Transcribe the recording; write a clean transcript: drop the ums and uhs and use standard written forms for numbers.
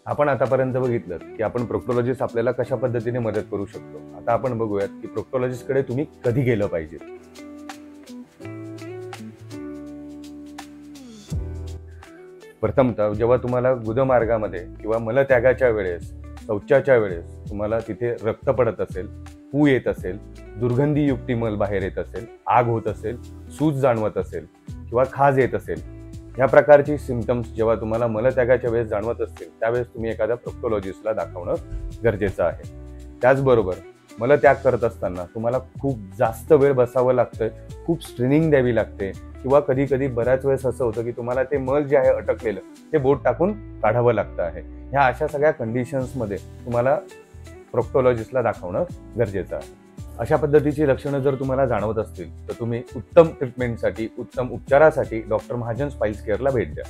आपण आतापर्यंत बघितलं की आपण प्रोक्टोलॉजिस्ट आपल्याला कशा पद्धतीने मदत करू शकतो. आता आपण बघूयात की प्रोक्टोलॉजिस्टकडे तुम्ही कधी गेलं पाहिजे. प्रथमतः जेव्हा तुम्हाला गुदमार्गामध्ये किंवा मलत्यागाच्या वेळेस, शौचाच्या वेळेस तुम्हाला तिथे रक्त पडत असेल, पू येत असेल, दुर्गंधीयुक्त मल बाहेर येत असेल, आग होत असेल, सूज जाणवत असेल किंवा खाज येत असेल, ह्या प्रकारची सिम्पटम्स जेव्हा तुम्हाला मलत्यागाच्या वेळेस जाणवत असतील त्यावेळेस तुम्ही एखाद्या प्रोक्टोलॉजिस्टला दाखवणं गरजेचं आहे. त्याचबरोबर मलत्याग करत असताना तुम्हाला खूप जास्त वेळ बसावं लागतंय, खूप स्ट्रेनिंग द्यावी लागते किंवा कधी कधी बऱ्याच वेळेस असं होतं की तुम्हाला ते मल जे आहे अटकलेलं ते बोट टाकून काढावं लागतं आहे. ह्या अशा सगळ्या कंडिशन्समध्ये तुम्हाला प्रोक्टोलॉजिस्टला दाखवणं गरजेचं आहे. अशा पद्धतीची लक्षणं जर तुम्हाला जाणवत असतील तर तुम्ही उत्तम ट्रीटमेंटसाठी, उत्तम उपचारासाठी डॉक्टर महाजन स्पाइस केअरला भेट द्या.